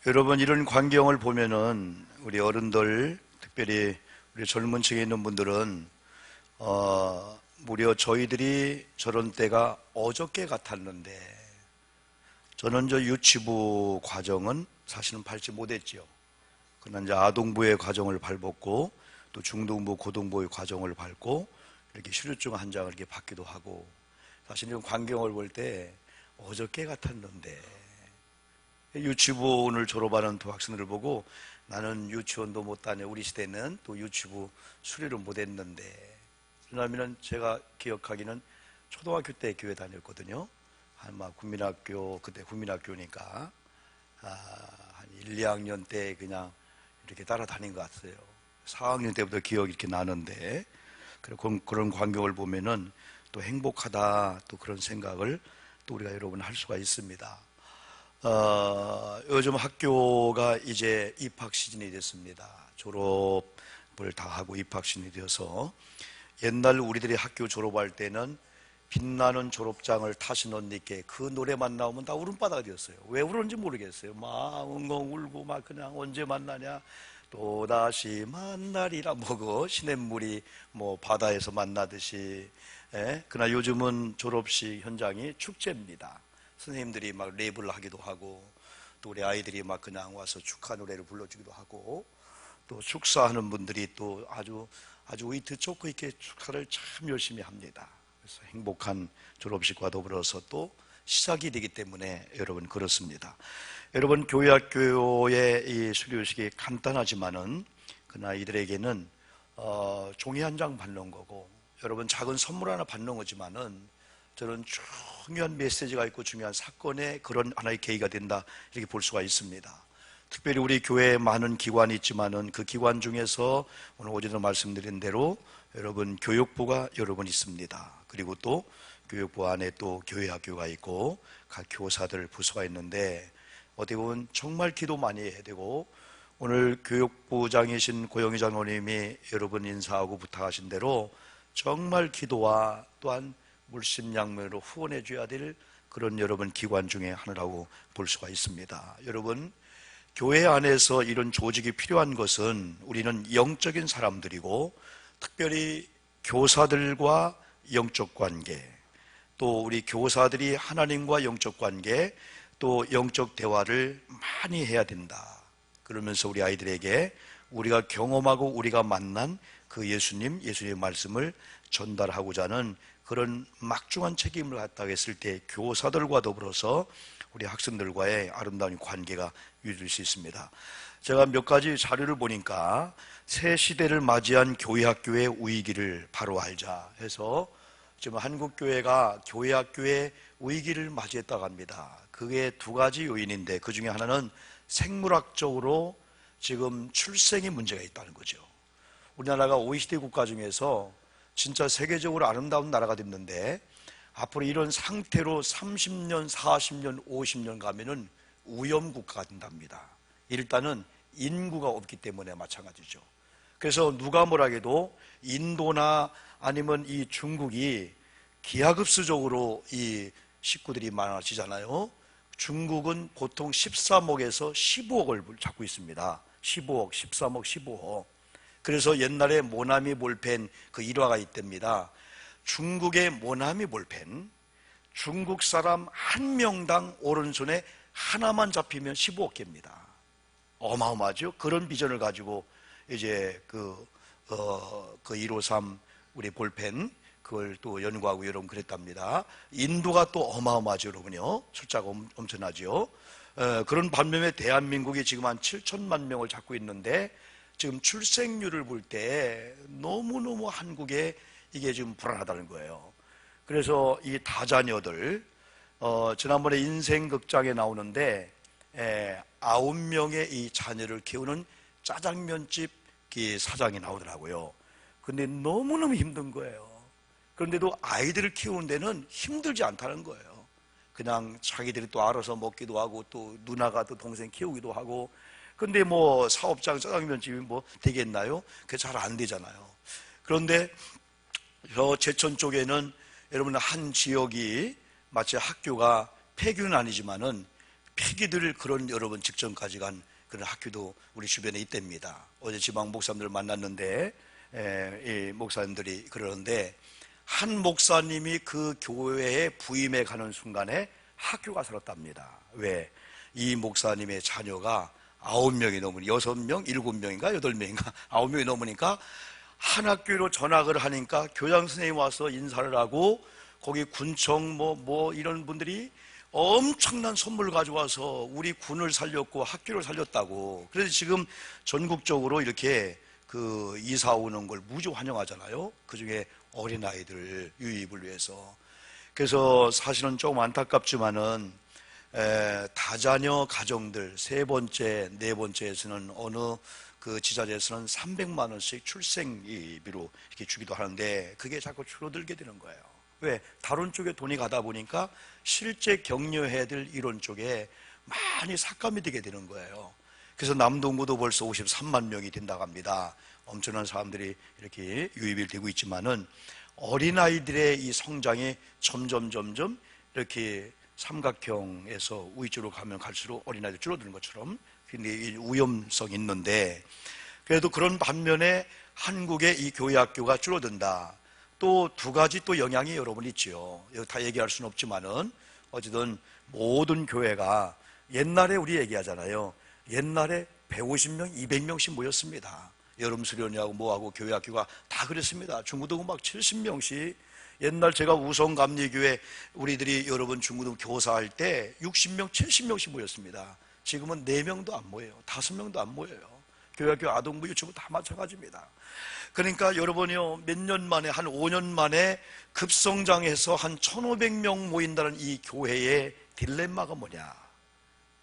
여러분, 이런 광경을 보면은 우리 어른들, 특별히 우리 젊은 층에 있는 분들은 무려 저희들이 저런 때가 어저께 같았는데, 저는 저 유치부 과정은 사실은 밟지 못했지요. 그러나 이제 아동부의 과정을 밟았고, 또 중등부, 고등부의 과정을 밟고, 이렇게 휴유증 한 장을 이렇게 받기도 하고, 사실 이런 광경을 볼 때 어저께 같았는데, 유치부 오늘 졸업하는 두 학생들을 보고 나는 유치원도 못 다녀. 우리 시대는 또 유치부 수료를 못 했는데, 왜냐하면 제가 기억하기는 초등학교 때 교회 다녔거든요. 아마 국민학교, 그때 국민학교니까 한 1, 2학년 때 그냥 이렇게 따라다닌 것 같아요. 4학년 때부터 기억이 이렇게 나는데, 그런 광경을 보면은 또 행복하다, 또 그런 생각을 또 우리가 여러분 할 수가 있습니다. 요즘 학교가 이제 입학 시즌이 됐습니다. 졸업을 다 하고 입학 시즌이 되어서, 옛날 우리들이 학교 졸업할 때는 빛나는 졸업장을 타신 언니께 그 노래만 나오면 다 울음바다가 되었어요. 왜 울었는지 모르겠어요. 막 엉엉 울고 막 그냥 언제 만나냐, 또다시 만나리라, 그 시냇물이 바다에서 만나듯이. 그러나 요즘은 졸업식 현장이 축제입니다. 선생님들이 막 랩을 하기도 하고, 또 우리 아이들이 막 그냥 와서 축하 노래를 불러주기도 하고, 또 축사하는 분들이 또 아주 위트 좋고 이렇게 축하를 참 열심히 합니다. 그래서 행복한 졸업식과 더불어서 또 시작이 되기 때문에 여러분 그렇습니다. 여러분, 교회 학교의 이 수료식이 간단하지만은 그러나 이들에게는 종이 한 장 받는 거고, 여러분 작은 선물 하나 받는 거지만은 저는 중요한 메시지가 있고 중요한 사건의 그런 하나의 계기가 된다, 이렇게 볼 수가 있습니다. 특별히 우리 교회에 많은 기관이 있지만은 그 기관 중에서 오늘 어제도 말씀드린 대로 여러분 교육부가 여러분 있습니다. 그리고 또 교육부 안에 또 교회학교가 있고 각 교사들 부서가 있는데, 어떻게 보면 정말 기도 많이 해야 되고, 오늘 교육부장이신 고영희 장로님이 여러분 인사하고 부탁하신 대로 정말 기도와 또한 물심양면으로 후원해 줘야 될 그런 여러분 기관 중에 하나라고 볼 수가 있습니다. 여러분, 교회 안에서 이런 조직이 필요한 것은 우리는 영적인 사람들이고, 특별히 교사들과 영적 관계, 또 우리 교사들이 하나님과 영적 관계, 또 영적 대화를 많이 해야 된다. 그러면서 우리 아이들에게 우리가 경험하고 우리가 만난 그 예수님의 말씀을 전달하고자 하는 그런 막중한 책임을 갖다가 했을 때 교사들과 더불어서 우리 학생들과의 아름다운 관계가 유지될 수 있습니다. 제가 몇 가지 자료를 보니까 새 시대를 맞이한 교회학교의 위기를 바로 알자 해서 지금 한국교회가 교회학교의 위기를 맞이했다고 합니다. 그게 두 가지 요인인데, 그 중에 하나는 생물학적으로 지금 출생의 문제가 있다는 거죠. 우리나라가 OECD 국가 중에서 진짜 세계적으로 아름다운 나라가 됐는데, 앞으로 이런 상태로 30년, 40년, 50년 가면은 위험국가가 된답니다. 일단은 인구가 없기 때문에 마찬가지죠. 그래서 누가 뭐라 해도 인도나 아니면 이 중국이 기하급수적으로 이 식구들이 많아지잖아요. 중국은 보통 13억에서 15억을 잡고 있습니다. 15억, 13억, 15억. 그래서 옛날에 모나미 볼펜 그 일화가 있답니다. 중국의 모나미 볼펜, 중국 사람 한 명당 오른손에 하나만 잡히면 15억 개입니다. 어마어마하죠. 그런 비전을 가지고 이제 그 153 우리 볼펜 그걸 또 연구하고 여러분 그랬답니다. 인도가 또 어마어마하죠, 여러분요. 숫자가 엄청나죠. 그런 반면에 대한민국이 지금 한 7천만 명을 잡고 있는데, 지금 출생률을 볼 때 너무너무 한국에 이게 지금 불안하다는 거예요. 그래서 이 다자녀들, 지난번에 인생극장에 나오는데 9명의 이 자녀를 키우는 짜장면집 사장이 나오더라고요. 근데 너무너무 힘든 거예요. 그런데도 아이들을 키우는 데는 힘들지 않다는 거예요. 그냥 자기들이 또 알아서 먹기도 하고, 또 누나가 또 동생 키우기도 하고. 근데 사업장 짜장면집이 되겠나요? 그게 잘 안 되잖아요. 그런데 저 제천 쪽에는 여러분 한 지역이 마치 학교가 폐교는 아니지만은 폐기될 그런 여러분 직전까지 간 그런 학교도 우리 주변에 있답니다. 어제 지방 목사님들 만났는데 이 목사님들이 그러는데 한 목사님이 그 교회에 부임해 가는 순간에 학교가 살았답니다. 왜? 이 목사님의 자녀가 9명이 넘으니 6명, 7명인가 8명인가 9명이 넘으니까 한 학교로 전학을 하니까 교장 선생님이 와서 인사를 하고 거기 군청 뭐 이런 분들이 엄청난 선물 가져와서 우리 군을 살렸고 학교를 살렸다고. 그래서 지금 전국적으로 이렇게 그 이사 오는 걸 무지 환영하잖아요. 그 중에 어린아이들 유입을 위해서. 그래서 사실은 조금 안타깝지만은 다자녀 가정들 세 번째, 네 번째에서는 어느 그 지자체에서는 300만 원씩 출생비로 이렇게 주기도 하는데 그게 자꾸 줄어들게 되는 거예요. 왜? 다른 쪽에 돈이 가다 보니까 실제 격려해야 될 이런 쪽에 많이 삭감이 되게 되는 거예요. 그래서 남동구도 벌써 53만 명이 된다고 합니다. 엄청난 사람들이 이렇게 유입이 되고 있지만은 어린아이들의 이 성장이 점점 이렇게 삼각형에서 V자로 가면 갈수록 어린아이들 줄어드는 것처럼 굉장히 위험성이 있는데, 그래도 그런 반면에 한국의 이 교회 학교가 줄어든다. 또 두 가지 또 영향이 여러분 있죠. 이거 다 얘기할 수는 없지만은 어쨌든 모든 교회가 옛날에 우리 얘기하잖아요. 옛날에 150명, 200명씩 모였습니다. 여름 수련회하고 뭐하고 교회 학교가 다 그랬습니다. 중고등부 막 70명씩. 옛날 제가 우성감리교회 우리들이 여러분 중고등부 교사할 때 60명, 70명씩 모였습니다. 지금은 4명도 안 모여요. 5명도 안 모여요. 교회학교 아동부 유치부 다 마찬가지입니다. 그러니까 여러분이요, 몇 년 만에, 한 5년 만에 급성장해서 한 1,500명 모인다는 이 교회의 딜레마가 뭐냐?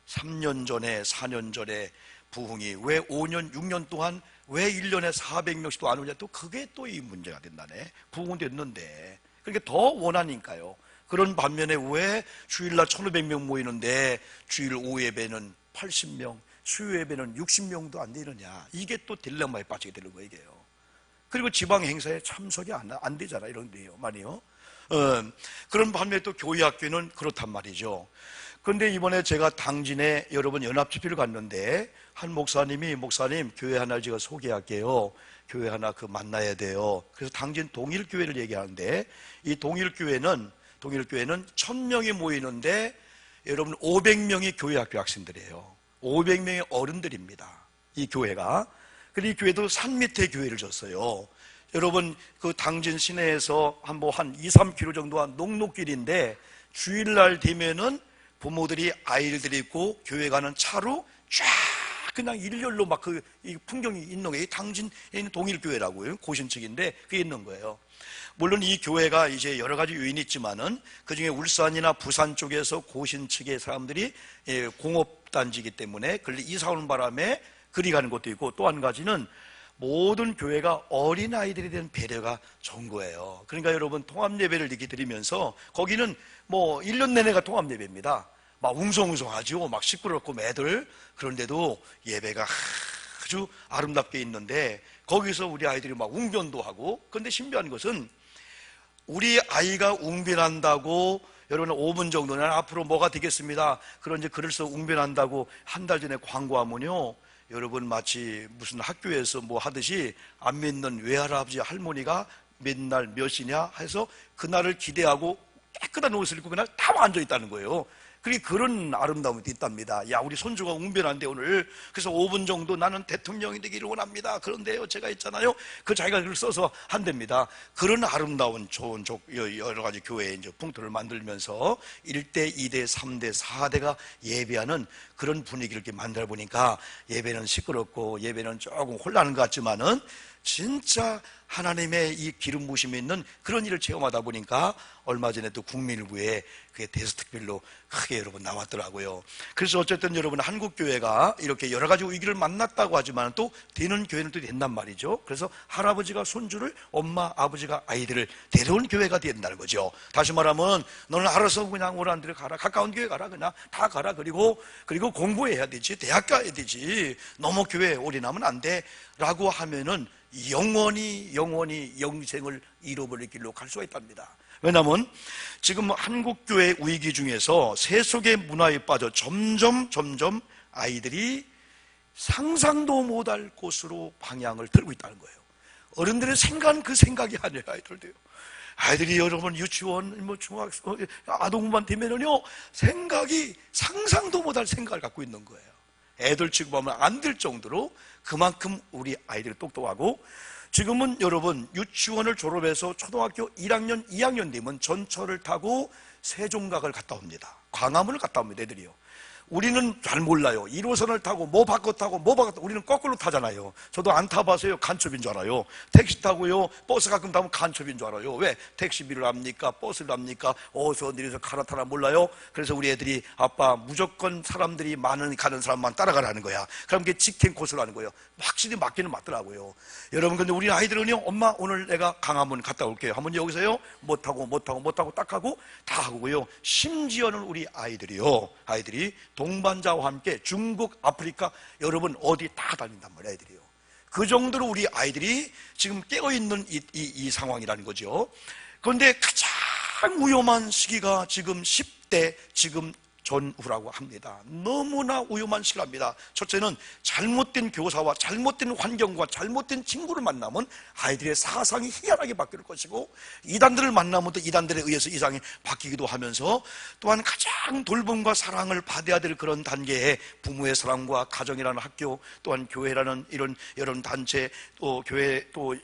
3년 전에, 4년 전에 부흥이 왜 5년, 6년 동안 왜 1년에 400명씩도 안 오냐? 또 그게 또 이 문제가 된다네. 부흥은 됐는데. 그러니까 더 원하니까요. 그런 반면에 왜 주일날 1,500명 모이는데 주일 오후 예배는 80명, 수요 예배는 60명도 안 되느냐? 이게 또 딜레마에 빠지게 되는 거예요, 이게요. 그리고 지방 행사에 참석이 안 되잖아, 이런 데요, 많이요. 그런 반면에 또 교회 학교는 그렇단 말이죠. 그런데 이번에 제가 당진에 여러분 연합집회를 갔는데 한 목사님 교회 하나 제가 소개할게요. 교회 하나 그 만나야 돼요. 그래서 당진 동일교회를 얘기하는데 이 동일교회는 1,000명이 모이는데 여러분 500명이 교회 학교 학생들이에요. 500명의 어른들입니다. 이 교회가. 그리고 이 교회도 산 밑에 교회를 졌어요. 여러분 그 당진 시내에서 한 2, 3km 정도 한 녹록길인데 주일날 되면은 부모들이 아이들 데리고 교회 가는 차로 쫙 그냥 일렬로 막 이 풍경이 있는 거예요. 당진에 있는 동일교회라고요. 고신측인데 그게 있는 거예요. 물론 이 교회가 이제 여러 가지 요인이 있지만은 그 중에 울산이나 부산 쪽에서 고신측의 사람들이 공업단지이기 때문에 그걸 이사 오는 바람에 그리 가는 것도 있고, 또 한 가지는 모든 교회가 어린아이들에 대한 배려가 좋은 거예요. 그러니까 여러분 통합예배를 이렇게 드리면서 거기는 뭐 1년 내내가 통합예배입니다. 막 웅성웅성하죠. 막 시끄럽고 매들. 그런데도 예배가 아주 아름답게 있는데 거기서 우리 아이들이 막 웅변도 하고. 그런데 신비한 것은 우리 아이가 웅변한다고 여러분 5분 정도는 앞으로 뭐가 되겠습니다. 그런 이제 글을 써 웅변한다고 한 달 전에 광고하면요, 여러분 마치 무슨 학교에서 뭐 하듯이 안 믿는 외할아버지 할머니가 맨날 몇 시냐 해서 그날을 기대하고 깨끗한 옷을 입고 그날 다 앉아 있다는 거예요. 그런 아름다움이 있답니다. 야, 우리 손주가 웅변한데 오늘. 그래서 5분 정도 나는 대통령이 되기를 원합니다. 그런데요, 제가 있잖아요. 그 자기가 글을 써서 한답니다. 그런 아름다운 좋은 여러 가지 교회의 이제 풍토를 만들면서 1대, 2대, 3대, 4대가 예배하는 그런 분위기를 이렇게 만들어 보니까 예배는 시끄럽고 예배는 조금 혼란한 것 같지만은 진짜 하나님의 이 기름 부심이 있는 그런 일을 체험하다 보니까 얼마 전에 또 국민일보에 그게 대서특별로 크게 여러분 나왔더라고요. 그래서 어쨌든 여러분 한국교회가 이렇게 여러 가지 위기를 만났다고 하지만 또 되는 교회는 또 된단 말이죠. 그래서 할아버지가 손주를, 엄마 아버지가 아이들을 데려온 교회가 된다는 거죠. 다시 말하면 너는 알아서 그냥 오라는 데를 가라, 가까운 교회 가라, 그냥 다 가라. 그리고 공부해야 되지, 대학 가야 되지, 너무 교회에 올인하면 안 돼 라고 하면은 영원히 영원히 영생을 잃어버릴 길로 갈 수가 있답니다. 왜냐하면 지금 한국교회 위기 중에서 세속의 문화에 빠져 점점 아이들이 상상도 못할 곳으로 방향을 들고 있다는 거예요. 어른들의 생각은 그 생각이 아니에요. 아이들이 여러분 유치원, 중학생, 아동반 되면은요, 생각이 상상도 못할 생각을 갖고 있는 거예요. 애들 취급하면 안 될 정도로 그만큼 우리 아이들이 똑똑하고, 지금은 여러분 유치원을 졸업해서 초등학교 1학년, 2학년 되면 전철을 타고 세종각을 갔다 옵니다. 광화문을 갔다 옵니다, 애들이요. 우리는 잘 몰라요. 1호선을 타고 뭐 바꿔 타고 뭐 바꿔 타고, 우리는 거꾸로 타잖아요. 저도 안 타봐서요, 간첩인 줄 알아요. 택시 타고요, 버스 가끔 타면 간첩인 줄 알아요. 왜? 택시비를 합니까? 버스를 합니까? 어디서 내려서 갈아타나 몰라요. 그래서 우리 애들이 아빠 무조건 사람들이 많은 가는 사람만 따라가라는 거야. 그럼 그게 직행 코스를 하는 거예요. 확실히 맞기는 맞더라고요. 여러분, 근데 우리 아이들은요, 엄마 오늘 내가 강화문 갔다 올게요 하면 여기서요 못 타고 딱 하고 다 하고요. 심지어는 우리 아이들이 동반자와 함께 중국, 아프리카, 여러분 어디 다 다닌단 말이에요, 애들이요. 그 정도로 우리 아이들이 지금 깨어있는 이 상황이라는 거죠. 그런데 가장 위험한 시기가 지금 10대, 지금 전후라고 합니다. 너무나 위험한 시기랍니다. 첫째는 잘못된 교사와 잘못된 환경과 잘못된 친구를 만나면 아이들의 사상이 희한하게 바뀔 것이고, 이단들을 만나면 또 이단들에 의해서 이상이 바뀌기도 하면서, 또한 가장 돌봄과 사랑을 받아야 될 그런 단계에 부모의 사랑과 가정이라는 학교, 또한 교회라는 이런 단체, 또 교회, 또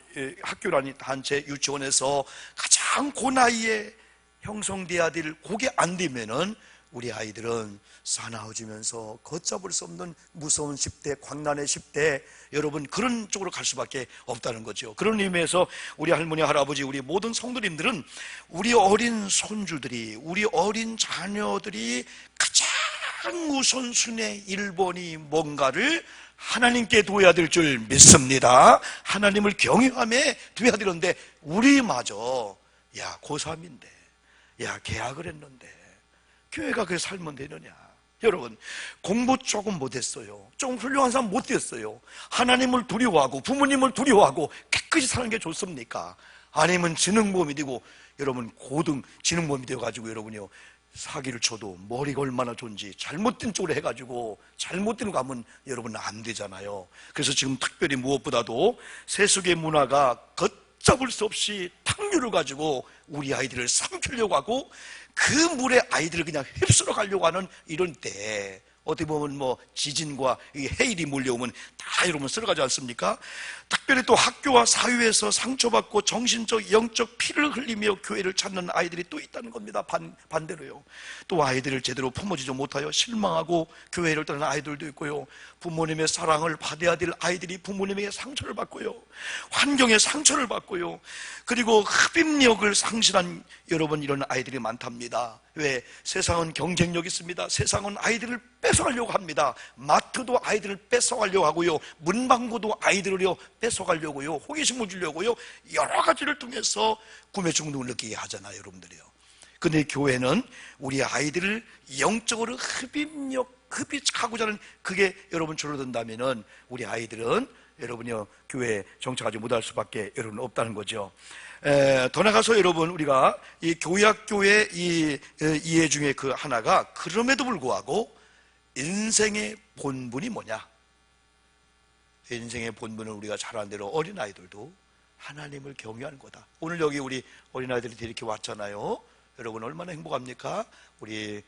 학교라는 단체, 유치원에서 가장 그 나이에 형성돼야 될 그게 안 되면은 우리 아이들은 사나워지면서 걷잡을 수 없는 무서운 10대, 광란의 10대, 여러분 그런 쪽으로 갈 수밖에 없다는 거죠. 그런 의미에서 우리 할머니, 할아버지, 우리 모든 성도님들은 우리 어린 손주들이, 우리 어린 자녀들이 가장 우선순위의 1번이 뭔가를 하나님께 둬야 될 줄 믿습니다. 하나님을 경외하며 둬야 되는데, 우리마저 야 고3인데, 야 계약을 했는데 교회가 그렇게 살면 되느냐. 여러분, 공부 조금 못했어요. 좀 훌륭한 사람 못됐어요. 하나님을 두려워하고 부모님을 두려워하고 깨끗이 사는 게 좋습니까? 아니면 지능범이 되고, 여러분 고등 지능범이 되어가지고 여러분이요 사기를 쳐도 머리가 얼마나 좋은지 잘못된 쪽으로 해가지고 잘못된 거 하면 여러분 안 되잖아요. 그래서 지금 특별히 무엇보다도 세속의 문화가 걷잡을 수 없이 탕류를 가지고 우리 아이들을 삼키려고 하고, 그 물에 아이들을 그냥 휩쓸어 가려고 하는 이런 때, 어떻게 보면 지진과 해일이 몰려오면 다 여러분 쓸어가지 않습니까? 특별히 또 학교와 사회에서 상처받고 정신적, 영적 피를 흘리며 교회를 찾는 아이들이 또 있다는 겁니다. 반대로요. 또 아이들을 제대로 품어주지 못하여 실망하고 교회를 떠나는 아이들도 있고요. 부모님의 사랑을 받아야 될 아이들이 부모님에게 상처를 받고요. 환경에 상처를 받고요. 그리고 흡입력을 상실한 여러분 이런 아이들이 많답니다. 왜? 세상은 경쟁력이 있습니다. 세상은 아이들을 뺏어가려고 합니다. 마트도 아이들을 뺏어가려고 하고요. 문방구도 아이들을요 뺏어가려고요. 호기심을 주려고요. 여러 가지를 통해서 구매 충동을 느끼게 하잖아요, 여러분들이요. 근데 교회는 우리 아이들을 영적으로 흡입하고자 하는 그게 여러분 줄어든다면은 우리 아이들은 여러분이요 교회에 정착하지 못할 수밖에 여러분 없다는 거죠. 더 나가서 여러분 우리가 이 교회학교의 이 이해 중에 그 하나가, 그럼에도 불구하고 인생의 본분이 뭐냐? 인생의 본분을 우리가 잘 아는 대로 어린아이들도 하나님을 경외하는 거다. 오늘 여기 우리 어린아이들이 이렇게 왔잖아요. 여러분 얼마나 행복합니까? 우리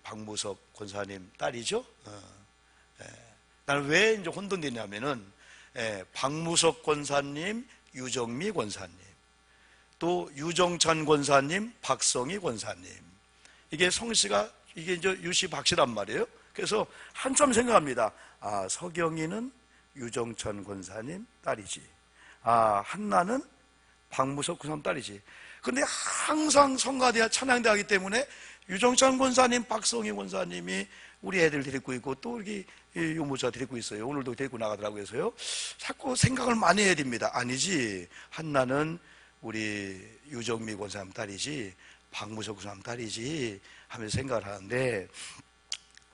박무석 권사님 딸이죠. 나는 왜 이제 혼돈되냐면은 박무석 권사님, 유정미 권사님, 또 유정찬 권사님, 박성희 권사님, 이게 성씨가 이게 이제 유씨 박씨란 말이에요. 그래서 한참 생각합니다. 아, 서경이는 유정찬 권사님 딸이지. 아, 한나는 박무석 권사님 딸이지. 근데 항상 성가대와 찬양대 하기 때문에 유정찬 권사님, 박성희 권사님이 우리 애들 데리고 있고, 또 여기 유모자 데리고 있어요. 오늘도 데리고 나가더라고요. 해서요 자꾸 생각을 많이 해야 됩니다. 아니지, 한나는 우리 유정미 권사님 딸이지, 박무석 권사님 딸이지 하면서 생각을 하는데,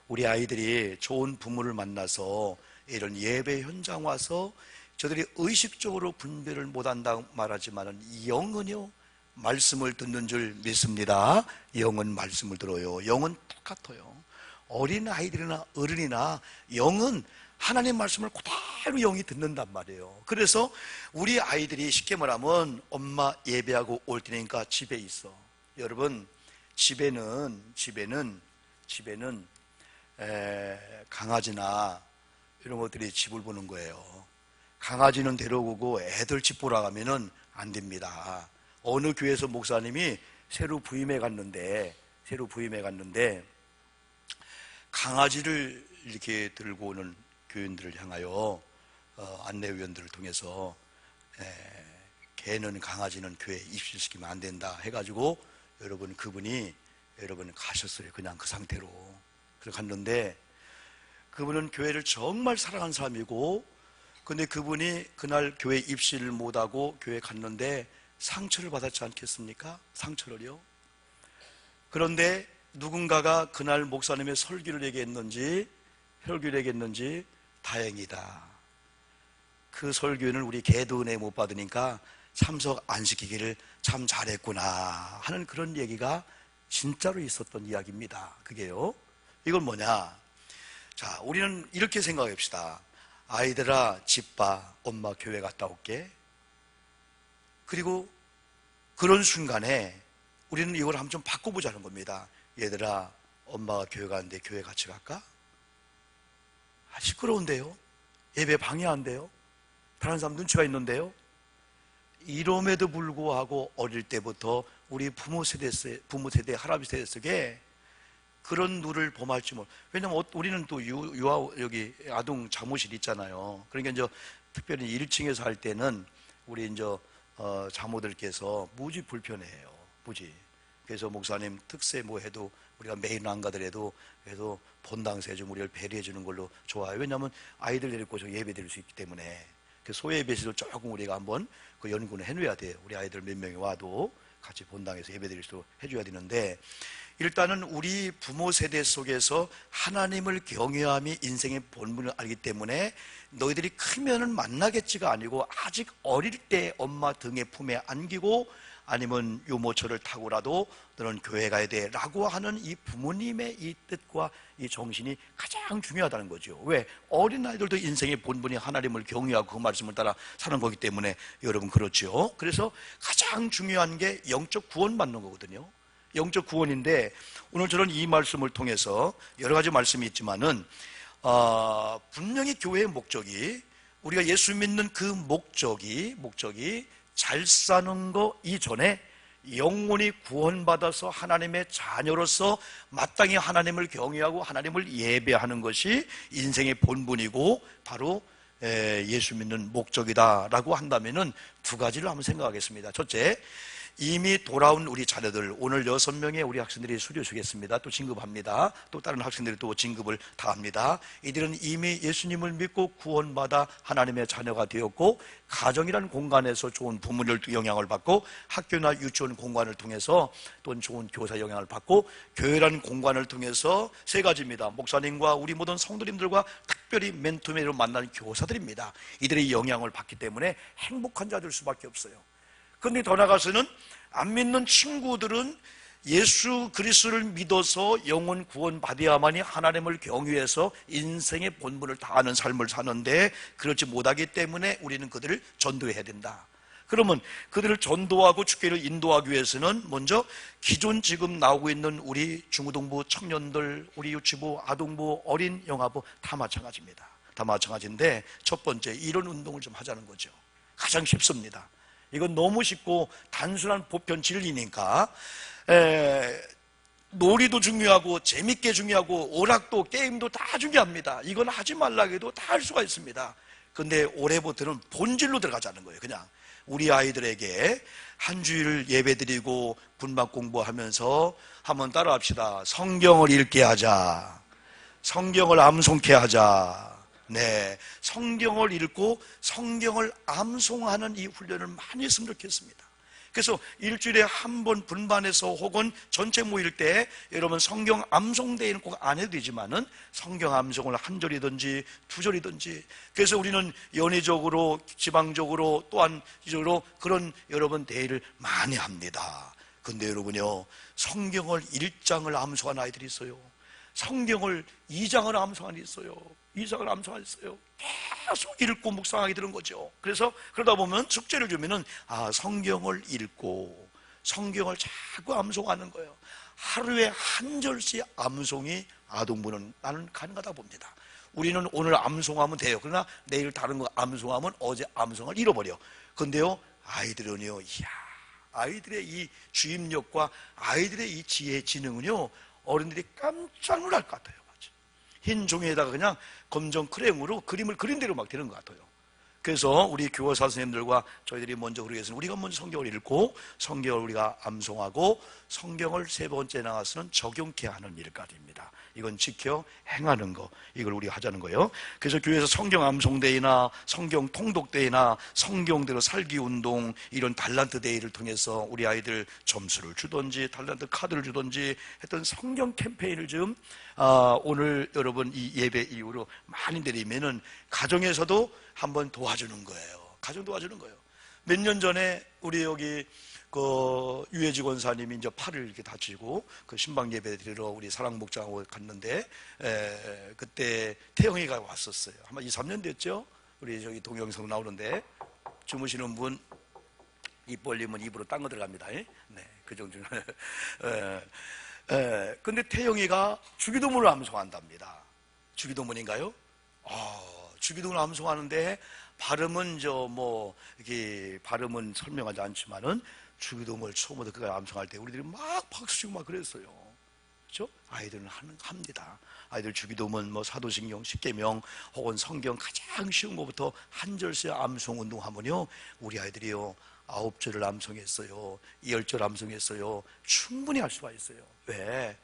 우리 아이들이 좋은 부모를 만나서 이런 예배 현장 와서 저들이 의식적으로 분별을 못한다고 말하지만 영은요 말씀을 듣는 줄 믿습니다. 영은 말씀을 들어요. 영은 똑같아요. 어린 아이들이나 어른이나 영은 하나님 말씀을 그대로 영이 듣는단 말이에요. 그래서 우리 아이들이 쉽게 말하면 엄마 예배하고 올 테니까 집에 있어. 여러분 집에는 강아지나 이런 것들이 집을 보는 거예요. 강아지는 데려오고 애들 집 보러 가면은 안 됩니다. 어느 교회에서 목사님이 새로 부임해 갔는데 강아지를 이렇게 들고 오는 교인들을 향하여 안내위원들을 통해서 개는 강아지는 교회에 입실시키면 안 된다 해가지고 그분이 가셨어요. 그냥 그 상태로. 그래서 갔는데 그분은 교회를 정말 사랑하는 사람이고, 근데 그분이 그날 교회 입실을 못하고 교회 갔는데 상처를 받았지 않겠습니까? 상처를요. 그런데 누군가가 그날 목사님의 설교를 얘기했는지 다행이다. 그 설교는 우리 개도 은혜 못 받으니까 참석 안 시키기를 참 잘했구나 하는 그런 얘기가 진짜로 있었던 이야기입니다. 그게요. 이건 뭐냐? 자, 우리는 이렇게 생각합시다. 아이들아, 집 봐. 엄마 교회 갔다 올게. 그리고 그런 순간에 우리는 이걸 한번 좀 바꿔보자는 겁니다. 얘들아, 엄마가 교회 가는데 교회 같이 갈까? 시끄러운데요? 예배 방해한대요? 다른 사람 눈치가 있는데요? 이럼에도 불구하고 어릴 때부터 우리 부모 세대, 할아버지 세대 속에 그런 누를 범할지 몰라. 왜냐면 우리는 또 여기 아동 잠옷실 있잖아요. 그러니까 이제 특별히 1층에서 할 때는 우리 이제 자모들께서 무지 불편해해요. 무지. 그래서 목사님 특세 뭐 해도 우리가 매일 안 가더라도 그래도 본당세 좀 우리를 배려해 주는 걸로 좋아요. 왜냐하면 아이들 데리고 예배 드릴 수 있기 때문에. 그 소예배실도 조금 우리가 한번 그 연구는 해놓아야 돼요. 우리 아이들 몇 명이 와도 같이 본당에서 예배 드릴 수 해줘야 되는데, 일단은 우리 부모 세대 속에서 하나님을 경외함이 인생의 본분을 알기 때문에 너희들이 크면은 만나겠지가 아니고 아직 어릴 때 엄마 등에 품에 안기고 아니면 유모차를 타고라도 너는 교회 가야 돼 라고 하는 이 부모님의 이 뜻과 이 정신이 가장 중요하다는 거죠. 왜? 어린아이들도 인생의 본분이 하나님을 경외하고 그 말씀을 따라 사는 거기 때문에 여러분 그렇죠. 그래서 가장 중요한 게 영적 구원 받는 거거든요. 영적 구원인데 오늘 저는 이 말씀을 통해서 여러 가지 말씀이 있지만은 분명히 교회의 목적이, 우리가 예수 믿는 그 목적이 잘 사는 거 이전에 영혼이 구원받아서 하나님의 자녀로서 마땅히 하나님을 경외하고 하나님을 예배하는 것이 인생의 본분이고 바로 예수 믿는 목적이다라고 한다면은 두 가지를 한번 생각하겠습니다. 첫째, 이미 돌아온 우리 자녀들, 오늘 6명의 우리 학생들이 수료 주겠습니다. 또 진급합니다. 또 다른 학생들이 또 진급을 다 합니다. 이들은 이미 예수님을 믿고 구원받아 하나님의 자녀가 되었고, 가정이라는 공간에서 좋은 부모를 영향을 받고, 학교나 유치원 공간을 통해서 또 좋은 교사 영향을 받고, 교회라는 공간을 통해서 세 가지입니다. 목사님과 우리 모든 성도님들과 특별히 맨투맨으로 만나는 교사들입니다. 이들의 영향을 받기 때문에 행복한 자들 수밖에 없어요. 그런데 더 나아가서는 안 믿는 친구들은 예수 그리스도를 믿어서 영혼 구원 받아야만이 하나님을 경외해서 인생의 본분을 다하는 삶을 사는데 그렇지 못하기 때문에 우리는 그들을 전도해야 된다. 그러면 그들을 전도하고 주께를 인도하기 위해서는 먼저 기존 지금 나오고 있는 우리 중고등부 청년들, 우리 유치부, 아동부, 어린 영아부 다 마찬가지입니다. 다 마찬가지인데 첫 번째, 이런 운동을 좀 하자는 거죠. 가장 쉽습니다. 이건 너무 쉽고 단순한 보편 진리니까 놀이도 중요하고 재밌게 중요하고 오락도 게임도 다 중요합니다. 이건 하지 말라고 해도 다 할 수가 있습니다. 근데 올해부터는 본질로 들어가자는 거예요. 그냥 우리 아이들에게 한 주일 예배드리고 군방 공부하면서 한번 따라합시다. 성경을 읽게 하자. 성경을 암송케 하자. 네, 성경을 읽고 성경을 암송하는 이 훈련을 많이 했으면 좋겠습니다. 그래서 일주일에 한 번 분반해서 혹은 전체 모일 때 여러분 성경 암송대회는 꼭 안 해도 되지만은 성경 암송을 한 절이든지 두 절이든지, 그래서 우리는 연회적으로 지방적으로 또한 이적으로 그런 여러분 대회를 많이 합니다. 근데 여러분요, 성경을 1장을 암송한 아이들이 있어요. 성경을 2장을 암송한 아이들이 있어요. 2장을 암송한 아이들이 있어요. 계속 읽고 묵상하게 되는 거죠. 그래서 그러다 보면 숙제를 주면은 성경을 읽고 성경을 자꾸 암송하는 거예요. 하루에 한 절씩 암송이 아동부는 나는 가능하다 봅니다. 우리는 오늘 암송하면 돼요. 그러나 내일 다른 거 암송하면 어제 암송을 잃어버려. 근데요, 아이들은요, 이야, 아이들의 이 주입력과 아이들의 이 지혜, 지능은요, 어른들이 깜짝 놀랄 것 같아요. 흰 종이에다가 그냥 검정 크레용으로 그림을 그린 대로 막 되는 것 같아요. 그래서 우리 교사 선생님들과 저희들이 먼저 그러기 위해서는 우리가 먼저 성경을 읽고 성경을 우리가 암송하고 성경을 세 번째 나가서는 적용케 하는 일까지입니다. 이건 지켜 행하는 거, 이걸 우리가 하자는 거예요. 그래서 교회에서 성경 암송대회나 성경 통독대회나 성경대로 살기 운동, 이런 달란트 대회를 통해서 우리 아이들 점수를 주든지 달란트 카드를 주든지 했던 성경 캠페인을 좀 오늘 여러분 이 예배 이후로 많이 내리면은 가정에서도 한번 도와주는 거예요. 가정 도와주는 거예요. 몇 년 전에 우리 여기 유해지 권사님이 이제 팔을 이렇게 다치고 신방 예배 드리러 우리 사랑목장하고 갔는데, 그때 태영이가 왔었어요. 아마 2, 3년 됐죠? 우리 저기 동영상 나오는데, 주무시는 분 입 벌리면 입으로 딴 거 들어갑니다. 네, 그 정도는. 근데 태영이가 주기도문을 암송한답니다. 주기도문인가요? 주기도문을 암송하는데 발음은 이게 발음은 설명하지 않지만은 주기도문을 처음부터 그걸 암송할 때 우리들이 막 박수치고 막 그랬어요. 그렇죠? 아이들은 합니다. 아이들 주기도문, 사도신경, 십계명 혹은 성경 가장 쉬운 것부터 한 절씩 암송 운동하면요, 우리 아이들이요 9절을 암송했어요, 10절 암송했어요, 충분히 할 수가 있어요. 왜?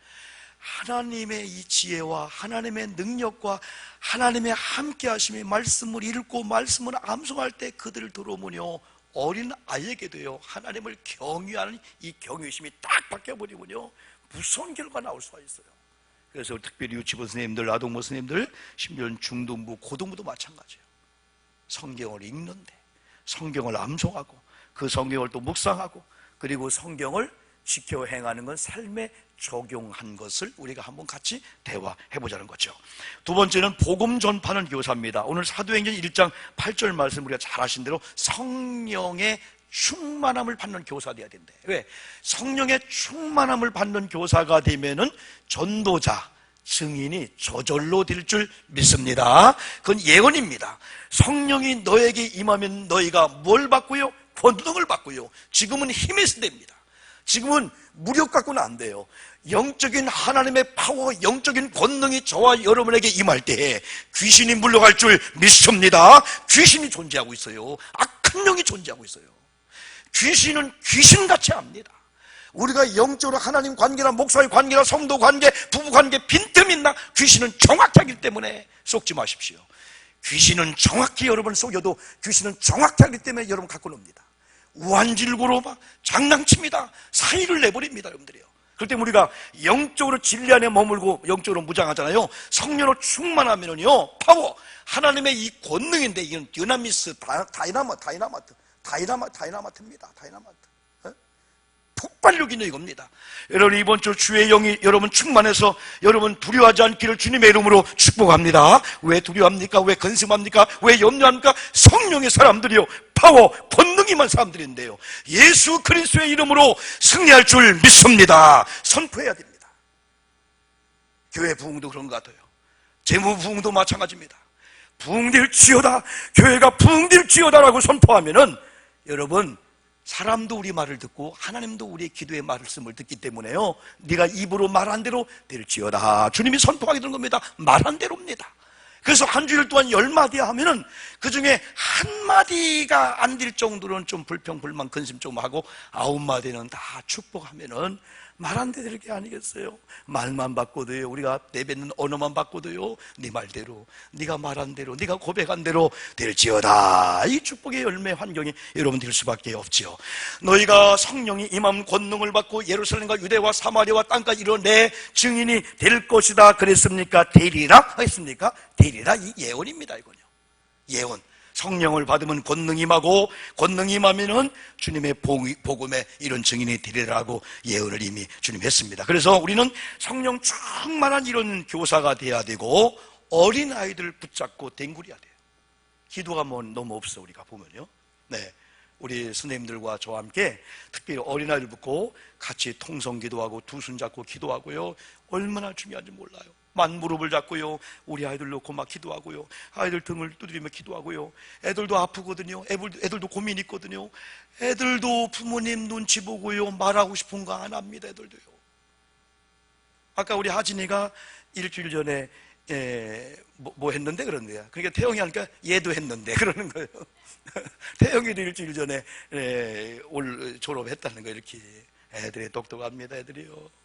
하나님의 이 지혜와 하나님의 능력과 하나님의 함께 하심의 말씀을 읽고 말씀을 암송할 때 그들을 들어오면요, 어린 아이에게도요 하나님을 경외하는 이 경외심이 딱 바뀌어버리면요 무서운 결과가 나올 수가 있어요. 그래서 특별히 유치부 선생님들, 아동부 선생님들, 심지어 중등부, 고등부도 마찬가지예요. 성경을 읽는데 성경을 암송하고 그 성경을 또 묵상하고 그리고 성경을 지켜 행하는 건 삶에 적용한 것을 우리가 한번 같이 대화해보자는 거죠. 두 번째는 복음 전파는 교사입니다. 오늘 사도행전 1장 8절 말씀 우리가 잘 아신 대로 성령의 충만함을 받는 교사 되어야 된대. 왜? 성령의 충만함을 받는 교사가 되면은 전도자, 증인이 저절로 될 줄 믿습니다. 그건 예언입니다. 성령이 너에게 임하면 너희가 뭘 받고요? 권능을 받고요. 지금은 힘의 시대입니다. 지금은 무력 갖고는 안 돼요. 영적인 하나님의 파워, 영적인 권능이 저와 여러분에게 임할 때에 귀신이 물러갈 줄 믿습니다. 귀신이 존재하고 있어요. 악한 영이 존재하고 있어요. 귀신은 귀신같이 합니다. 우리가 영적으로 하나님 관계나 목사의 관계나 성도 관계, 부부 관계 빈틈이 있나? 귀신은 정확히 하기 때문에 속지 마십시오. 귀신은 정확히 여러분 속여도 귀신은 정확히 하기 때문에 여러분 갖고 놉니다. 우한질고로 막 장난칩니다. 사의를 내버립니다, 여러분들이요. 그럴 때 우리가 영적으로 진리 안에 머물고 영적으로 무장하잖아요. 성령으로 충만하면은요, 파워, 하나님의 이 권능인데, 이건 디나미스, 다이나마트입니다. 다이나마트. 폭발력 있는 이겁니다. 여러분, 이번 주 주의 영이 여러분 충만해서 여러분 두려워하지 않기를 주님의 이름으로 축복합니다. 왜 두려워합니까? 왜 근심합니까? 왜 염려합니까? 성령의 사람들이요, 파워, 권능이 임한 사람들인데요, 예수 그리스도의 이름으로 승리할 줄 믿습니다. 선포해야 됩니다. 교회 부흥도 그런 것 같아요. 재무 부흥도 마찬가지입니다. 부흥될지어다, 교회가 부흥될지어다라고 선포하면은 여러분, 사람도 우리 말을 듣고 하나님도 우리의 기도의 말씀을 듣기 때문에요, 네가 입으로 말한 대로 될지어다, 주님이 선포하게 되는 겁니다. 말한 대로입니다. 그래서 한 주일 동안 10마디 하면은 그 중에 한마디가 안 될 정도로는 좀 불평, 불만, 근심 좀 하고 9마디는 다 축복하면은 말 안 되는 게 아니겠어요? 말만 바꿔도요, 우리가 내뱉는 언어만 바꿔도요, 네 말대로, 네가 말한 대로, 네가 고백한 대로 될지어다. 이 축복의 열매 환경이 여러분 될 수밖에 없지요. 너희가 성령이 임함 권능을 받고 예루살렘과 유대와 사마리아와 땅까지 이르러 내 증인이 될 것이다. 그랬습니까? 되리라 하겠습니까? 되리라. 이 예언입니다. 이거요, 예언. 성령을 받으면 권능 임하고, 권능 임하면은 주님의 복음에 이런 증인이 되리라고 예언을 이미 주님 했습니다. 그래서 우리는 성령 충만한 이런 교사가 돼야 되고, 어린아이들 붙잡고 댕구려야 돼요. 기도가 뭐 너무 없어, 우리가 보면요. 네, 우리 선생님들과 저와 함께 특별히 어린아이들 붙고 같이 통성 기도하고 두 손 잡고 기도하고요, 얼마나 중요한지 몰라요. 무릎을 잡고요, 우리 아이들 놓고 막 기도하고요, 아이들 등을 두드리며 기도하고요. 애들도 아프거든요. 애들도 고민이 있거든요. 애들도 부모님 눈치 보고요, 말하고 싶은 거 안 합니다. 애들도요. 아까 우리 하진이가 일주일 전에 뭐 했는데 그런데요. 그러니까 태영이 하니까 얘도 했는데 그러는 거예요. 태영이도 일주일 전에 올 졸업했다는 거. 이렇게 애들이 똑똑합니다. 애들이요.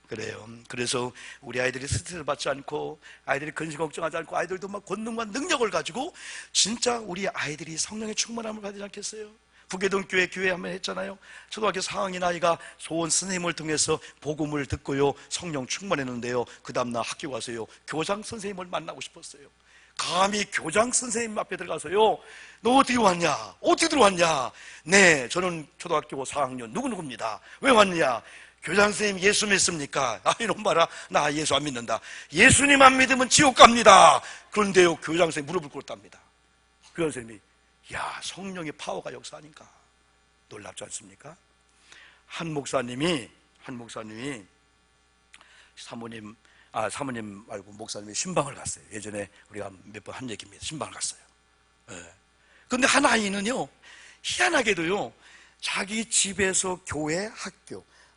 그래요. 그래서 우리 아이들이 스트레스 받지 않고, 아이들이 근심 걱정하지 않고, 아이들도 막 권능과 능력을 가지고 진짜 우리 아이들이 성령의 충만함을 받지 않겠어요? 북해동 교회 한번 했잖아요. 초등학교 4학년 아이가 소원 선생님을 통해서 복음을 듣고요, 성령 충만했는데요, 그 다음날 학교 가서요, 교장 선생님을 만나고 싶었어요. 감히 교장 선생님 앞에 들어가서요, 너 어떻게 왔냐? 어떻게 들어왔냐? 네, 저는 초등학교 4학년 누구누구입니다. 왜 왔냐? 교장 선생님 예수 믿습니까? 아, 이놈 봐라, 나 예수 안 믿는다. 예수님 안 믿으면 지옥 갑니다. 그런데요, 교장 선생님 무릎을 꿇었답니다. 교장 선생님이, 야, 성령의 파워가 역사하니까 놀랍지 않습니까? 한 목사님이 사모님 말고 목사님이 신방을 갔어요. 예전에 우리가 몇 번 한 얘기입니다. 신방을 갔어요. 그런데 한 아이는요, 희한하게도요, 자기 집에서 교회,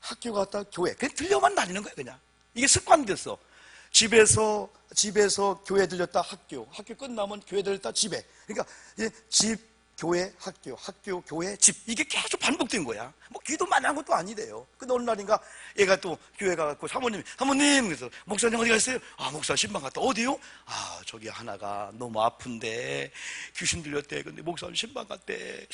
학교 갔다 교회, 그냥 들려만 다니는 거예요. 그냥 이게 습관이 됐어. 집에서 교회 들렸다 학교 끝나면 교회 들렸다 집에. 그러니까 이제 집, 교회, 학교, 교회, 집, 이게 계속 반복된 거야. 뭐 기도 많이 한 것도 아니래요. 근데 어느 날인가 얘가 또 교회 가갖고 사모님, 그래서 목사님 어디 갔어요? 아, 목사 신방 갔다. 어디요? 아, 저기 하나가 너무 아픈데 귀신 들렸대. 근데 목사님 신방 갔대.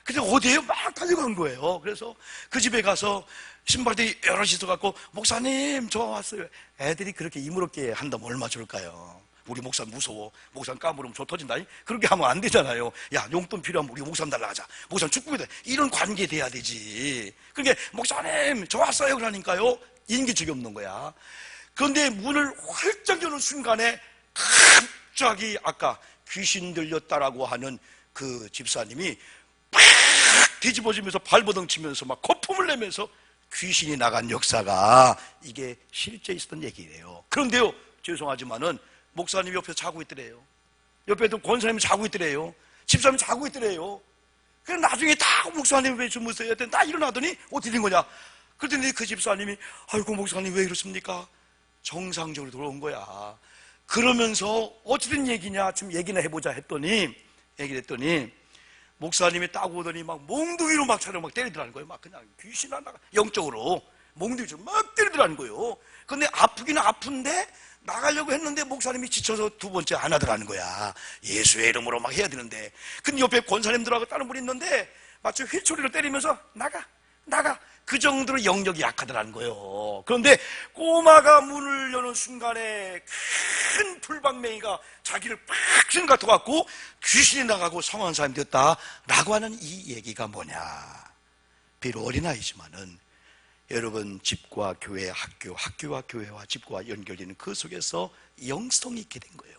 그래서 어디에요? 막 달려간 거예요. 그래서 그 집에 가서 신발들이 여럿이 있어갖고, 목사님 저 왔어요. 애들이 그렇게 이무롭게 한다면 얼마 좋을까요? 우리 목사 무서워. 목사님 까무르면 저 터진다. 그렇게 하면 안 되잖아요. 야, 용돈 필요하면 우리 목사님 달라가자. 목사님 축복해야 돼. 이런 관계 돼야 되지. 그러니까 목사님 저 왔어요. 그러니까요, 인기척이 없는 거야. 그런데 문을 활짝 여는 순간에 갑자기 아까 귀신 들렸다라고 하는 그 집사님이 팍 뒤집어지면서 발버둥 치면서 막 거품을 내면서 귀신이 나간 역사가, 이게 실제 있었던 얘기예요. 그런데요, 죄송하지만은 목사님 옆에 자고 있더래요. 옆에도 권사님이 자고 있더래요. 집사님이 자고 있더래요. 그래서 나중에 다 목사님 왜 주무세요? 했더니 딱 일어나더니 어떻게 된 거냐? 그랬더니 그 집사님이, 아이고 목사님 왜 이러십니까? 정상적으로 돌아온 거야. 그러면서 어찌된 얘기냐, 좀 얘기나 해보자 얘기를 했더니 목사님이 딱 오더니 막 몽둥이로 막 차려 막 때리더라는 거예요. 막 그냥 귀신 하나 영적으로 몽둥이로 막 때리더라는 거예요. 근데 아프기는 아픈데 나가려고 했는데 목사님이 지쳐서 두 번째 안 하더라는 거야. 예수의 이름으로 막 해야 되는데. 근데 옆에 권사님들하고 다른 분이 있는데 마치 휠소리를 때리면서 나가. 그 정도로 영역이 약하더라는 거예요. 그런데 꼬마가 문을 여는 순간에 큰 불방맹이가 자기를 팍 친 것 같아갖고 귀신이 나가고 성한 사람이 됐다라고 하는 이 얘기가 뭐냐. 비록 어린아이지만은 여러분, 집과 교회, 학교와 교회와 집과 연결되는 그 속에서 영성이 있게 된 거예요.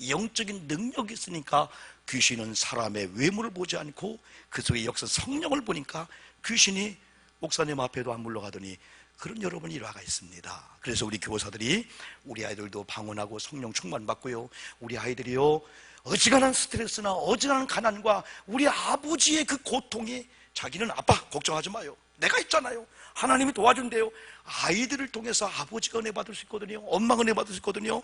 영적인 능력이 있으니까 귀신은 사람의 외모를 보지 않고 그 속에 역사 성령을 보니까 귀신이 목사님 앞에도 안 물러가더니 그런 여러분 일화가 있습니다. 그래서 우리 교사들이 우리 아이들도 방언하고 성령 충만받고요, 우리 아이들이요, 어지간한 스트레스나 어지간한 가난과 우리 아버지의 그 고통이, 자기는 아빠 걱정하지 마요, 내가 있잖아요. 하나님이 도와준대요. 아이들을 통해서 아버지가 은혜 받을 수 있거든요. 엄마가 은혜 받을 수 있거든요.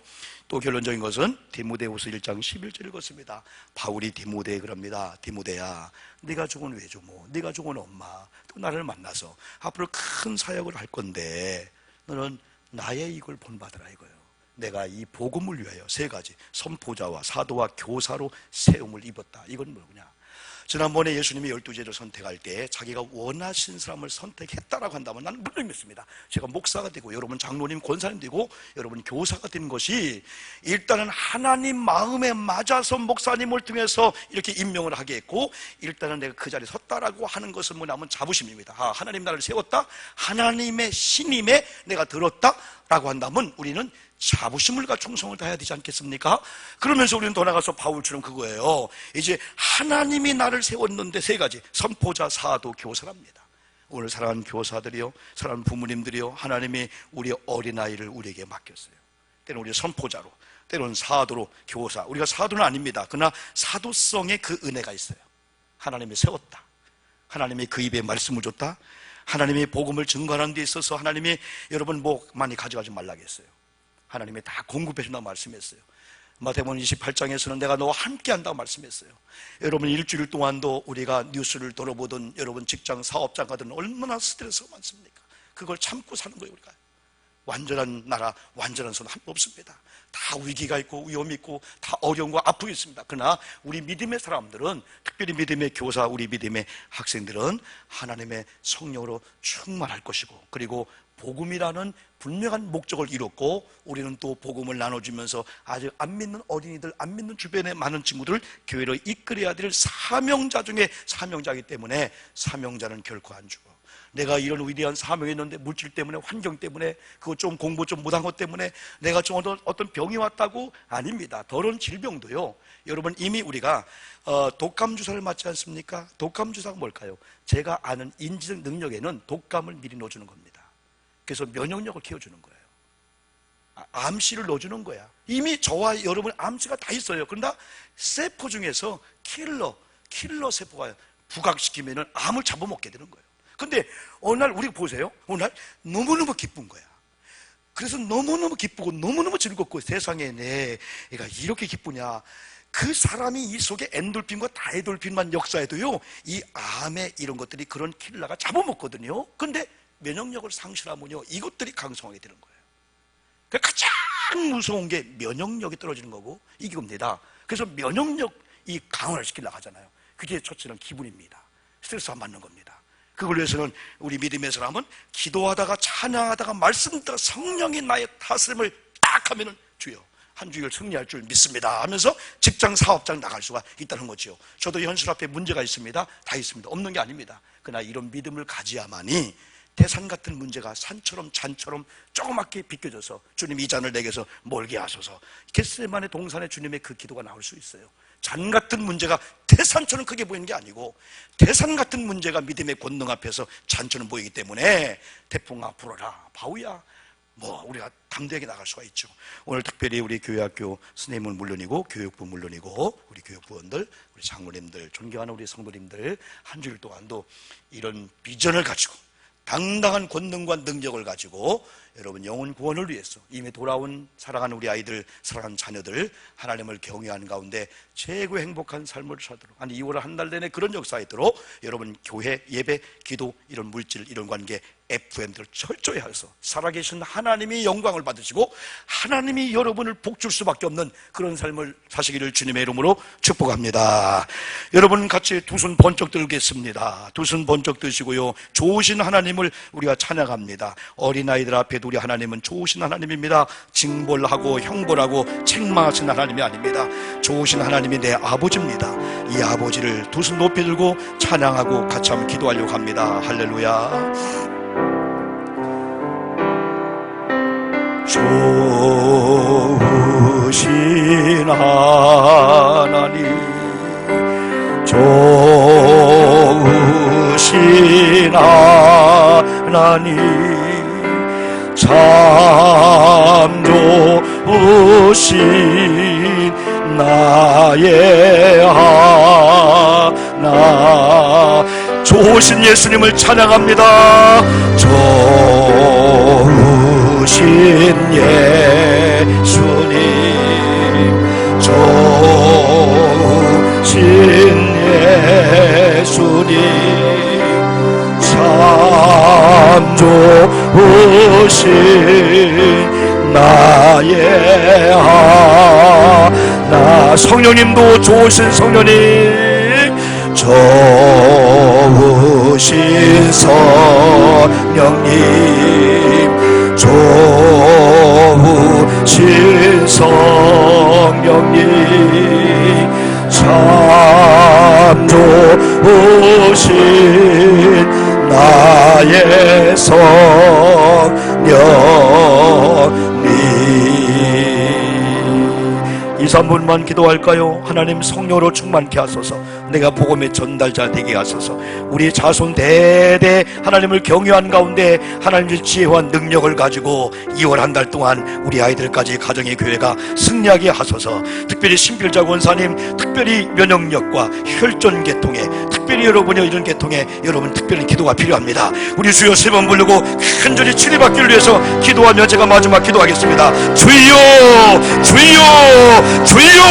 또 결론적인 것은 디모데후서 1장 11절 읽었습니다. 바울이 디모데에 그럽니다. 디모데야, 네가 좋은 외조모, 네가 좋은 엄마, 또 나를 만나서 앞으로 큰 사역을 할 건데 너는 나의 이걸 본받으라 이거예요. 내가 이 복음을 위하여 세 가지, 선포자와 사도와 교사로 세움을 입었다. 이건 뭐냐? 지난번에 예수님이 12제자를 선택할 때 자기가 원하신 사람을 선택했다라고 한다면 나는 물론 믿습니다. 제가 목사가 되고 여러분 장로님, 권사님 되고 여러분 교사가 된 것이 일단은 하나님 마음에 맞아서 목사님을 통해서 이렇게 임명을 하게 했고, 일단은 내가 그 자리에 섰다라고 하는 것은 뭐냐면 자부심입니다. 하나님 나를 세웠다, 하나님의 신임에 내가 들었다라고 한다면 우리는 자부심을 충성을 다해야 되지 않겠습니까? 그러면서 우리는 더 나가서 바울처럼 그거예요. 이제 하나님이 나를 세웠는데 세 가지, 선포자, 사도, 교사랍니다. 오늘 사랑하는 교사들이요, 사랑하는 부모님들이요, 하나님이 우리 어린아이를 우리에게 맡겼어요. 때로는 우리 선포자로, 때로는 사도로, 교사. 우리가 사도는 아닙니다. 그러나 사도성의 그 은혜가 있어요. 하나님이 세웠다, 하나님이 그 입에 말씀을 줬다, 하나님이 복음을 증거하는 데 있어서 하나님이 여러분 뭐 많이 가져가지 말라고 했어요. 하나님이 다 공급해 준다고 말씀했어요. 마태복음 28장에서는 내가 너와 함께 한다고 말씀했어요. 여러분 일주일 동안도 우리가 뉴스를 들어보던 여러분 직장 사업장가들은 얼마나 스트레스가 많습니까? 그걸 참고 사는 거예요. 우리가 완전한 나라, 완전한 손 한 번 없습니다. 다 위기가 있고 위험이 있고 다 어려운 거 아프고 있습니다. 그러나 우리 믿음의 사람들은, 특별히 믿음의 교사, 우리 믿음의 학생들은 하나님의 성령으로 충만할 것이고, 그리고 복음이라는 분명한 목적을 이뤘고, 우리는 또 복음을 나눠주면서 아직 안 믿는 어린이들, 안 믿는 주변의 많은 친구들을 교회로 이끌어야 될 사명자 중에 사명자이기 때문에 사명자는 결코 안 죽어. 내가 이런 위대한 사명이 있는데 물질 때문에, 환경 때문에, 그거 좀 공부 좀 못한 것 때문에 내가 좀 어떤 병이 왔다고? 아닙니다. 더러운 질병도요, 여러분 이미 우리가 독감 주사를 맞지 않습니까? 독감 주사가 뭘까요? 제가 아는 인지적 능력에는 독감을 미리 넣어주는 겁니다. 그래서 면역력을 키워주는 거예요. 암씨를 넣어주는 거야. 이미 저와 여러분 암씨가 다 있어요. 그러나 세포 중에서 킬러 세포가 부각시키면 암을 잡아먹게 되는 거예요. 근데 어느 날 우리 보세요. 어느 날 너무너무 기쁜 거야. 그래서 너무너무 기쁘고 너무너무 즐겁고, 세상에 내가 이렇게 기쁘냐. 그 사람이 이 속에 엔돌핀과 다에돌핀만 역사해도요, 이 암에 이런 것들이 그런 킬러가 잡아먹거든요. 근데 면역력을 상실하면요, 이것들이 강성하게 되는 거예요. 그러니까 가장 무서운 게 면역력이 떨어지는 거고, 이게 겁니다. 그래서 면역력이 강화를 시키려고 하잖아요. 그게 첫째는 기분입니다. 스트레스 안 받는 겁니다. 그걸 위해서는 우리 믿음의 사람은 기도하다가 찬양하다가 말씀듣다가 성령이 나의 다스림을 딱 하면은 주여 한 주일 승리할 줄 믿습니다 하면서 직장 사업장 나갈 수가 있다는 거죠. 저도 현실 앞에 문제가 있습니다. 다 있습니다. 없는 게 아닙니다. 그러나 이런 믿음을 가져야만이 태산 같은 문제가 산처럼 잔처럼 조그맣게 비껴져서 주님 이 잔을 내게서 멀게 하소서, 겟세마네 동산에 주님의 그 기도가 나올 수 있어요. 잔 같은 문제가 태산처럼 크게 보이는 게 아니고, 태산 같은 문제가 믿음의 권능 앞에서 잔처럼 보이기 때문에 태풍아 불어라, 바우야, 우리가 담대하게 나갈 수가 있죠. 오늘 특별히 우리 교회학교 선생님은 물론이고, 교육부 물론이고, 우리 교육부원들, 우리 장로님들, 존경하는 우리 성도님들, 한 주일 동안도 이런 비전을 가지고 당당한 권능과 능력을 가지고 여러분 영혼 구원을 위해서 이미 돌아온 사랑하는 우리 아이들, 사랑하는 자녀들, 하나님을 경외하는 가운데 최고의 행복한 삶을 살도록, 한 2월 한 달 내내 그런 역사가 있도록 여러분 교회, 예배, 기도, 이런 물질, 이런 관계, FM들을 철저히 해서 살아계신 하나님이 영광을 받으시고 하나님이 여러분을 복줄 수밖에 없는 그런 삶을 사시기를 주님의 이름으로 축복합니다. 여러분 같이 두 손 번쩍 들겠습니다. 두 손 번쩍 드시고요, 좋으신 하나님을 우리가 찬양합니다. 어린아이들 앞에도 우리 하나님은 좋으신 하나님입니다. 징벌하고 형벌하고 책망하신 하나님이 아닙니다. 좋으신 하나님이 내 아버지입니다. 이 아버지를 두 손 높이 들고 찬양하고 같이 한번 기도하려고 합니다. 할렐루야. 좋으신 하나님, 좋으신 하나님, 참 좋으신 나의 하나님, 좋으신 예수님을 찬양합니다. 좋으신 예수님, 좋으신 예수님, 참 좋으신 나의 하나. 성령님도 좋으신 성령님, 좋으신 성령님, 좋으신 성령님, 참 좋으신 나의 성령님. 2, 3분만 기도할까요? 하나님, 성령으로 충만케 하소서. 내가 복음의 전달자 되게 하소서. 우리 자손 대대 하나님을 경외한 가운데 하나님의 지혜와 능력을 가지고 2월 한 달 동안 우리 아이들까지 가정의 교회가 승리하게 하소서. 특별히 신필자 권사님, 특별히 면역력과 혈전 계통에, 특별히 여러분의 이런 계통에 여러분 특별히 기도가 필요합니다. 우리 주여 3번 부르고 간절히 치료받기를 위해서 기도하며 제가 마지막 기도하겠습니다. 주여, 주여, 주여.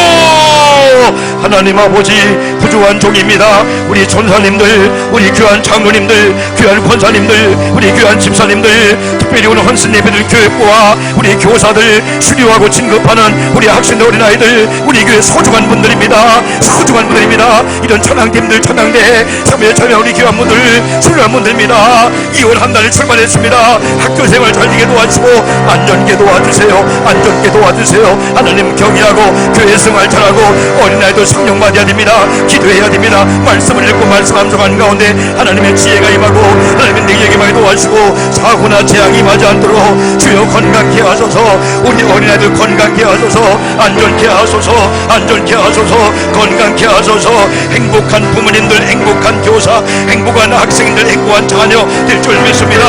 하나님 아버지, 부족한 종입니다. 우리 전사님들, 우리 귀한 장로님들, 귀한 권사님들, 우리 귀한 집사님들, 특별히 오늘 헌신 예배들 교육부와 우리 교사들, 수료하고 진급하는 우리 학생들, 어린아이들, 우리 교회 소중한 분들입니다. 소중한 분들입니다. 이런 찬양팀들, 찬양대, 참여 우리 귀한 분들, 수료한 분들입니다. 2월 한 달 출발했습니다. 학교생활 잘 되게 도와주시고 안전케 도와주세요. 안전케 도와주세요. 하나님 경외하고 교회 생활 잘하고 어린아이들 성령 받아야 됩니다. 기도해야 됩니다. 말씀을 읽고 말씀 암송하는 가운데 하나님의 지혜가 임하고 하나님의 능력이 많이 도와주시고 사고나 재앙이 임하지 않도록 주여 건강케 하소서. 우리 어린아이들 건강케 하소서. 안전케 하소서. 안전케 하소서. 건강케 하소서. 행복한 부모님들, 행복한 교사, 행복한 학생들, 행복한 자녀 될 줄 믿습니다.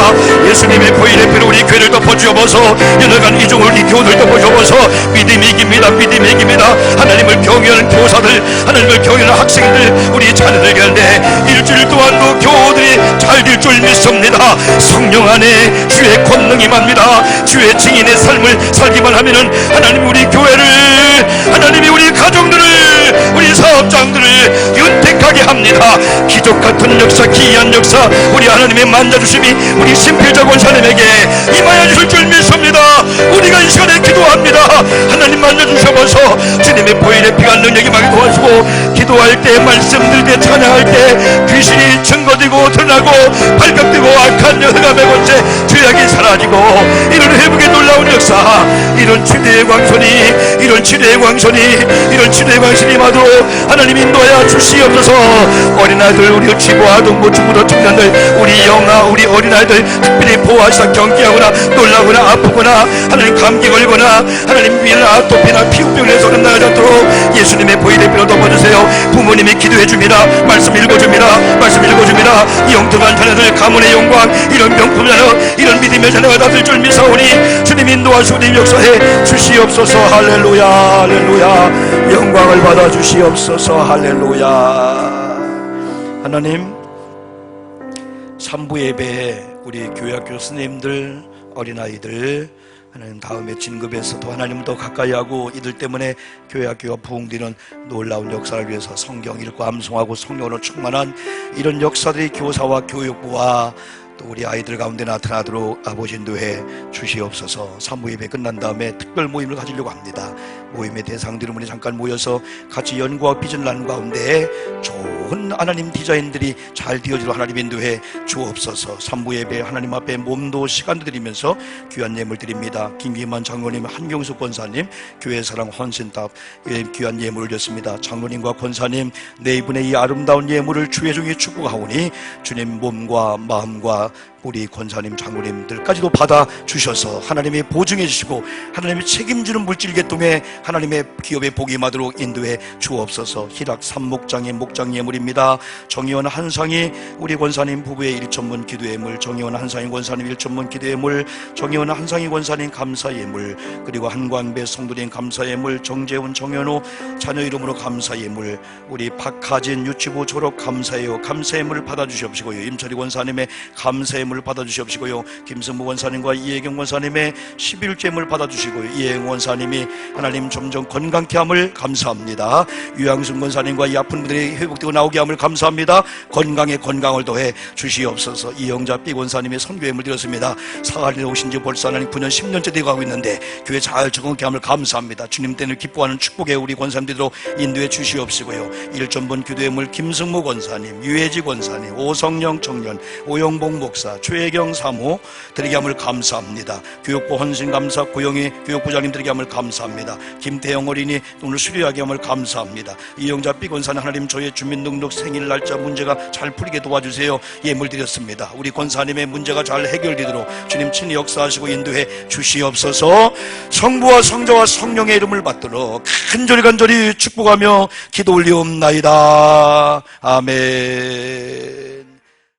예수님의 보혈의 피로 우리 교회를 덮어주어서 연약한 이종을 우리 교우들 덮어주어서 믿음이 이깁니다. 믿음이 이깁니다. 하나님을 경외하는 교사들, 하나님을 경외하는 학생들, 우리 자녀들 가운데 일주일 동안도 교우들이 잘 될 줄 믿습니다. 성령 안에 주의 권능이 임합니다. 주의 증인의 삶을 살기만 하면은 하나님이 우리 교회를, 하나님이 우리 가정들을, 우리 사업장들을 윤택하게 합니다. 기적 같은 역사, 기이한 역사, 우리 하나님의 만져주심이 우리 신필자 권사님에게 임하여 주실 줄 믿습니다. 우리가 이 시간에 기도합니다. 하나님 만져주셔서 주님의 보혈의 피가 능력이 많이 도와주고 기도할 때, 말씀 들때, 찬양할 때 귀신이 증거되고 드러나고 발각되고 악한 흑암의 권세, 죄악이 사라지고 이런 회복의 놀라운 역사, 이런 치료의 광선이, 이런 치료의 광선이, 이런 치료의 광선이 임하도록 하나님 인도하여 주시옵소서. 어린아이들, 우리 치부와 동부, 중부도 청년들, 우리 영아, 우리 어린아이들 특별히 보호하시다 경기하거나 놀라거나 아프거나 하나님 감기 걸리거나 하나님 위나 아토피나 피부병에서 나가지 않도록 예수님의 보혈의 피로 덮어주세요. 부모님이 기도해줍니다. 말씀 읽어줍니다. 말씀 읽어줍니다. 이 영특한 자녀들 가문의 영광, 이런 명품 자녀, 이런 믿음의 자녀가 다 될 줄 믿사오니 주님 인도하시고 주님 역사해 주시옵소서. 할렐루야, 할렐루야. 영광을 받아 주시옵소서. 할렐루야. 하나님, 3부 예배에 우리 교회학교 스님들, 어린아이들 하나님 다음에 진급에서도 하나님을 더 가까이 하고 이들 때문에 교회학교가 부흥되는 놀라운 역사를 위해서 성경 읽고 암송하고 성령으로 충만한 이런 역사들이 교사와 교육부와 또 우리 아이들 가운데 나타나도록 아버지 인도해 주시옵소서. 3부 예배 끝난 다음에 특별 모임을 가지려고 합니다. 모임의 대상들은 우리 잠깐 모여서 같이 연구와 비전을 나눈 가운데 좋은 하나님 디자인들이 잘 되어지도록 하나님 인도해 주옵소서. 3부 예배 하나님 앞에 몸도 시간도 드리면서 귀한 예물 드립니다. 김기만 장로님, 한경숙 권사님, 교회 사랑 헌신탑 귀한 예물을 드렸습니다. 장로님과 권사님, 네 분의 이 아름다운 예물을 주의 종이 축복하오니 주님 몸과 마음과 우리 권사님 장로님들까지도 받아주셔서 하나님이 보증해 주시고 하나님이 책임지는 물질계통에 하나님의 기업의 복이 임하도록 인도해 주옵소서. 희락 삼목장의 목장 예물입니다. 정의원 한상이 우리 권사님 부부의 1천문 기도의 물, 정의원 한상이 권사님 1천문 기도의 물, 정의원 한상이 권사님 감사의 물, 그리고 한광배 성도님 감사의 물, 정재훈 정현호 자녀 이름으로 감사의 물, 우리 박하진 유치부 졸업 감사해요. 감사의 물 받아주시옵시고요. 임철희 권사님의 감사의 물 받아주시옵시고요. 김승무 권사님과 이혜경 권사님의 11째 물 받아주시고요. 이혜경 권사님이 하나님 점점 건강케 함을 감사합니다. 유양순 권사님과 이 아픈 분들이 회복되고 나오게 함을 감사합니다. 건강에 건강을 더해 주시옵소서. 이영자 B 권사님의 선교의 물 드렸습니다. 사활에 오신 지 벌써 하나님 9년 10년째 되어가고 있는데 교회 잘 적응케 함을 감사합니다. 주님 때문에 기뻐하는 축복의 우리 권사님들로 인도해 주시옵시고요. 1전분 기도의 물 김승무 권사님, 유혜지 권사님, 오성영 청년, 오영봉 목사, 최혜경 사모 드리게 함을 감사합니다. 교육부 헌신감사 고영희 교육부장님 드리게 함을 감사합니다. 김태영 어린이 오늘 수료하게 함을 감사합니다. 이영자 B 권사님 하나님 저의 주민등록 생일 날짜 문제가 잘 풀리게 도와주세요. 예물 드렸습니다. 우리 권사님의 문제가 잘 해결되도록 주님 친히 역사하시고 인도해 주시옵소서. 성부와 성자와 성령의 이름을 받들어 간절히 축복하며 기도 올리옵나이다. 아멘.